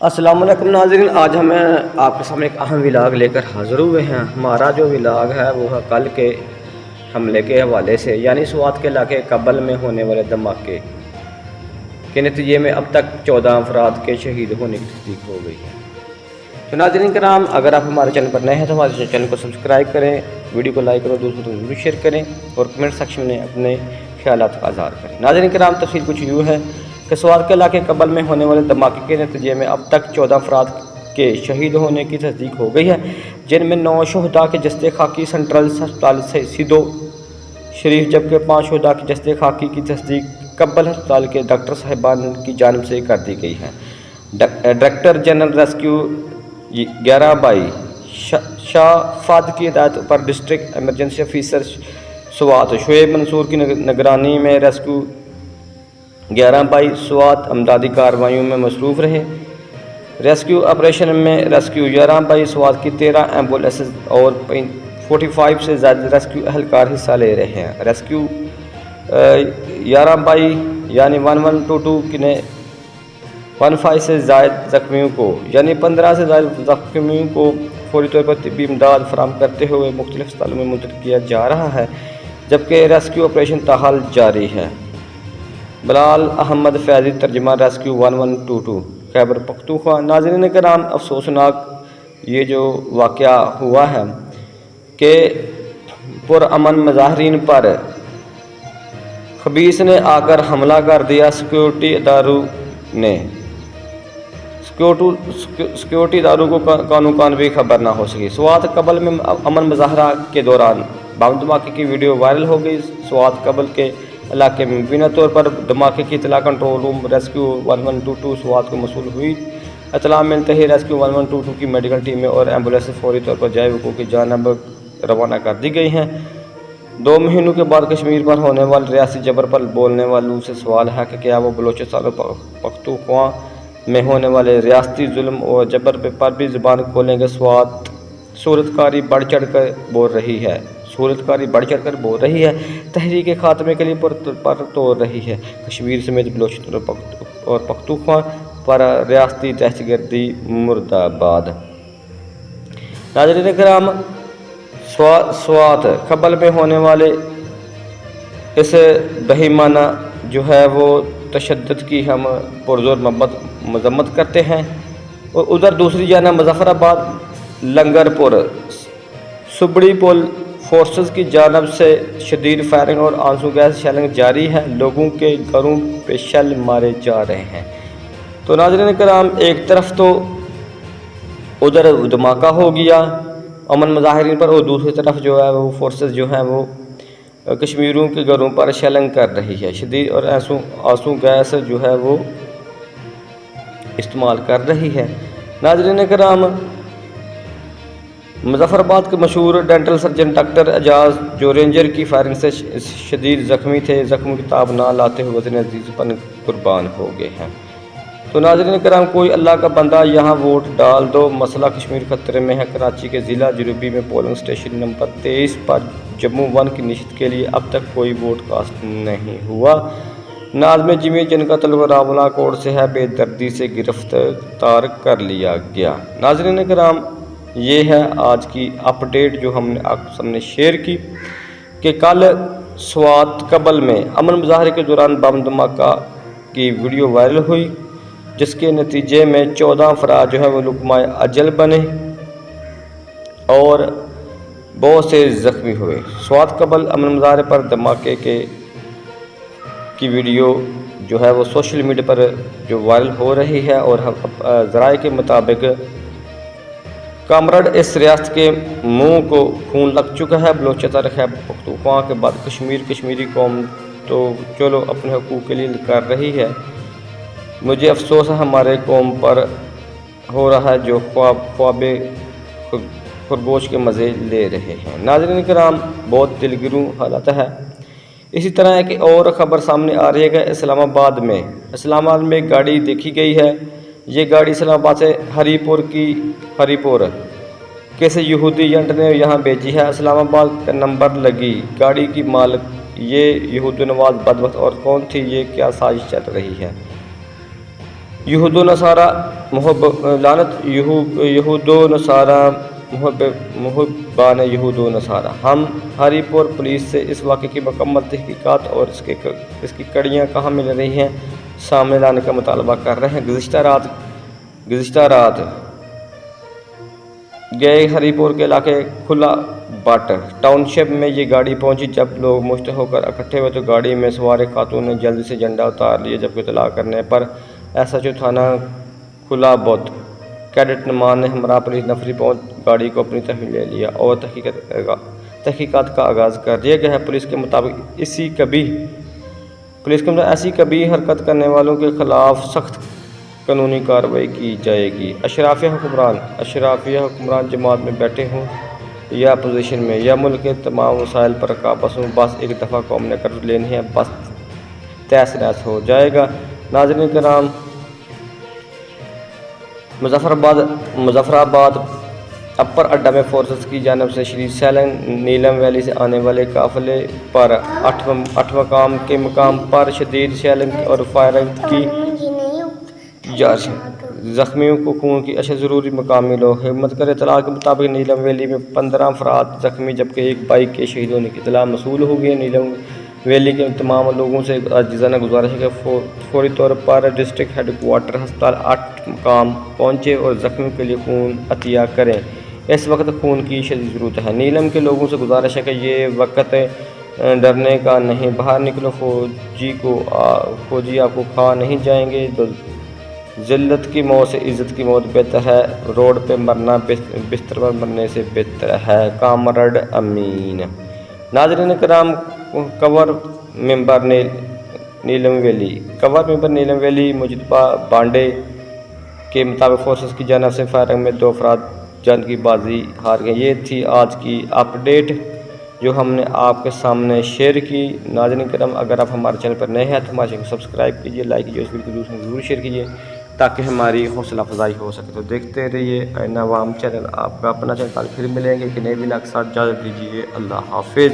अस्सलाम वालेकुम नाज़रीन, आज हमें आपके सामने एक अहम विलाग लेकर हाज़िर हुए हैं। हमारा जो विलाग है वो है कल के हमले के हवाले से, यानी स्वात के इलाके कबल में होने वाले धमाके के नतीजे में अब तक 14 अफराद के शहीद होने की तस्दीक हो गई है। तो नाज़रीन कराम, अगर आप हमारे चैनल पर नए हैं तो हमारे चैनल को सब्सक्राइब करें, वीडियो को लाइक करें, दूसरों को जरूर शेयर करें और कमेंट सेक्शन में अपने ख्यालात का इज़हार करें। नाज़रीन कराम, तफसील कुछ यूँ है कि स्वात के इलाके कबल में होने वाले धमाके के नतीजे में अब तक 14 अफराद के शहीद होने की तस्दीक हो गई है, जिनमें 9 शहदा के जस्ते खाकी सेंट्रल अस्पताल से सीधो शरीफ, जबकि 5 शहदा की जस्ते खाकी की तस्दीक कब्बल अस्पताल के डॉक्टर साहिबान की जानिब से कर दी गई है। Director general rescue 11/22 Shah Fahad की हिदायत पर district emergency officer Swat Shoaib Mansoor की निगरानी में रेस्क्यू 11/22 स्वात अमदादी कार्रवाइयों में मसरूफ़ रहे। रेस्क्यू ऑपरेशन में रेस्क्यू 11/22 स्वात की 13 एम्बुलेंस और 45 से ज़्यादा रेस्क्यू एहलकार हिस्सा ले रहे हैं। रेस्क्यू 11/22 यानी 1122 ने 15 से ज़ायद ज़ख्मियों को यानी 15 से ज़ायद ज़ख्मियों को फौरी तौर पर तिब्बी इमदाद फराहम करते हुए मुख्तलिफ अस्पतालों में मुंतकिल किया जा रहा है, जबकि रेस्क्यू ऑपरेशन ताहाल जारी है। बिलाल अहमद फैज़ी, तर्जमा रेस्क्यू 1122 खैबर पख्तूनख्वा। नाज़रीन कराम, अफसोसनाक ये जो वाक़या हुआ है कि पुरअमन मुज़ाहिरीन पर खबीस ने आकर हमला कर दिया। सिक्योरिटी इदारों ने सिक्योरिटी इदारों को कानून भी खबर ना हो सकी। स्वात कबल में अमन मुजाहरा के दौरान बम धमाके की वीडियो वायरल हो गई। स्वात कबल के इलाके में मुबीना तौर पर धमाके की इतला कंट्रोल रूम रेस्क्यू 1122 स्वात को मसूल हुई। इतला मिलते ही रेस्क्यू 1122 की मेडिकल टीमें और एम्बुलेंस फौरी तौर पर जाए वक़ूअ की जानिब रवाना कर दी गई हैं। 2 महीनों के बाद कश्मीर पर होने वाले रियासी जबर पर बोलने वालों से सवाल है कि क्या वो बलोचिस्तान और पख्तूनख्वा में होने वाले रियासती जुल्म और जबर पर भी ज़ुबान खोलेंगे। स्वात सूरतकारी बढ़ चढ़ कर बोल रही है तहरीक खात्मे के लिए पर तोड़ रही है। कश्मीर समेत बलोचिस्तान और पख्तूनख्वा पर रियासती दहशतगर्दी मुर्दाबाद। नाज़रीन कराम, स्वात कबल में होने वाले इस बहीमाना जो है वो तशद्दुद की हम पुरजोर मजम्मत करते हैं। और उधर दूसरी जाना मुजफ्फराबाद लंगरपुर सुबड़ी पुल फोर्सेस की जानब से शदीद फायरिंग और आंसू गैस शेलिंग जारी है। लोगों के घरों पे शल मारे जा रहे हैं। तो नाज़रीन कराम, एक तरफ तो उधर धमाका हो गया अमन मुजाहिरीन पर और दूसरी तरफ जो है वो फोर्सेस जो है वो कश्मीरियों के घरों पर शेलिंग कर रही है। शदीद और आंसू गैस जो है वो इस्तेमाल कर रही है। नाज़रीन कराम, मुजफ्फराबाद के मशहूर डेंटल सर्जन डॉक्टर एजाज जो रेंजर की फायरिंग से शदीद ज़ख्मी थे, ज़ख्मों की ताब ना लाते हुए वज़न अजीज़ पर कुर्बान हो गए हैं। तो नाज़रीन कराम, कोई अल्लाह का बंदा यहाँ वोट डाल दो, मसला कश्मीर खतरे में है। कराची के ज़िला जनूबी में पोलिंग स्टेशन नंबर 23 पर जम्मू 1 की निश्चित के लिए अब तक कोई वोट कास्ट नहीं हुआ। नाज़िम जिमी जिनका तल्व रावलाकोट से है, बेदर्दी से गिरफ्तार कर लिया गया। नाज़रीन कराम, ये है आज की अपडेट जो हमने आपके सामने शेयर की कि कल स्वात कबल में अमन मुजाहरे के दौरान बम धमाका की वीडियो वायरल हुई, जिसके नतीजे में 14 अफराद जो है वो लुकमाए अजल बने और बहुत से ज़ख्मी हुए। स्वात कबल अमन मुजाहरे पर धमाके की वीडियो जो है वो सोशल मीडिया पर जो वायरल हो रही है और ज़राए के मुताबिक कामरड इस रियासत के मुंह को खून लग चुका है। बलोचिस्तान खैबर पख्तूनख्वा के बाद कश्मीरी कौम तो चलो अपने हकूक़ के लिए कर रही है। मुझे अफसोस है हमारे कौम पर हो रहा है जो ख्वाबे खरगोश के मज़े ले रहे हैं। नाज़रीन कराम, बहुत दिलगिरू हालत है। इसी तरह की और ख़बर सामने आ रही है कि इस्लामाबाद में एक गाड़ी देखी गई है। ये गाड़ी इस्लामाबाद से हरीपुर कैसे यहूदी एजेंट ने यहाँ भेजी है। इस्लामाबाद का नंबर लगी गाड़ी की मालिक ये यहूदी नवाज बदबख्त और कौन थी, ये क्या साजिश चल रही है। यहूदो नसारा लानत यहूदो नसारा मुहब्बान यहूदो नसारा। हम हरीपुर पुलिस से इस वाक़े की मुकम्मल तहकीकात और इसकी कड़ियाँ कहाँ मिल रही हैं सामने लाने का मुतालबा कर रहे हैं। गुज़िश्ता रात गए हरीपुर के इलाके खुला बाट टाउनशिप में ये गाड़ी पहुंची। जब लोग मुश्त होकर इकट्ठे हुए तो गाड़ी में सवार खातून ने जल्दी से झंडा उतार लिया, जबकि इतला करने पर SHO थाना खुला बोत कैडेट नुमान ने हमरा पुलिस नफरी पहुंच गाड़ी को अपनी तहवील ले लिया और तहकीकात का आगाज़ कर दिया गया है। पुलिस के मुताबिक ऐसी कभी हरकत करने वालों के खिलाफ सख्त कानूनी कार्रवाई की जाएगी। अशराफिया हुक्मरान जमात में बैठे हों या अपोजिशन में या मुल्क के तमाम वसाइल पर काबस हों, बस एक दफ़ा कौम ने कर लेनी है, बस तहस नहस हो जाएगा। नाज़रीन कराम, मुजफ्फराबाद अपर अड्डा में फोर्सेस की जानब से श्री सैलन नीलम वैली से आने वाले काफिले पर 8 मकाम पर शदीद सैलिंग और फायरिंग की ज़ख्मियों को खून की अशद ज़रूरी मकामी लोग हिम्मत कर इतला के मुताबिक नीलम वैली में 15 अफराद ज़ख्मी, जबकि एक बाइक के शहीद होने की इतला मसूल हो गई है। नीलम वैली के तमाम लोगों से अजीज़ाना गुजारिश है कि फौरी तौर पर डिस्ट्रिक्ट हेडक्वार्टर अस्पताल 8 मकाम पहुँचे और ज़ख्मियों के लिए खून अतिया करें। इस वक्त खून की शदीद ज़रूरत है। नीलम के लोगों से गुजारिश है कि ये वक्त डरने का नहीं, बाहर निकलो, फौजी आपको खा नहीं जाएंगे। ज़िल्लत की मौत से इज़्ज़त की मौत बेहतर है, रोड पे मरना बिस्तर पर मरने से बेहतर है। कामरड अमीन। नाज़रीन कराम, कवर मेंबर नीलम वैली मुजतबा बांडे के मुताबिक फोर्सेस की जानब से फायरिंग में 2 अफराद जान की बाजी हार गए। ये थी आज की अपडेट जो हमने आपके सामने शेयर की। नाज़रीन करम, अगर आप हमारे चैनल पर नए हैं तो हमारे चैनल को सब्सक्राइब कीजिए, लाइक कीजिए, इस वीडियो को दूसरों को जरूर शेयर कीजिए ताकि हमारी हौसला अफजाई हो सके। तो देखते रहिए नवाम चैनल, आपका अपना चैनल। फिर मिलेंगे कि नए व्लॉग के साथ। इजाज़त दीजिए, अल्लाह हाफिज़।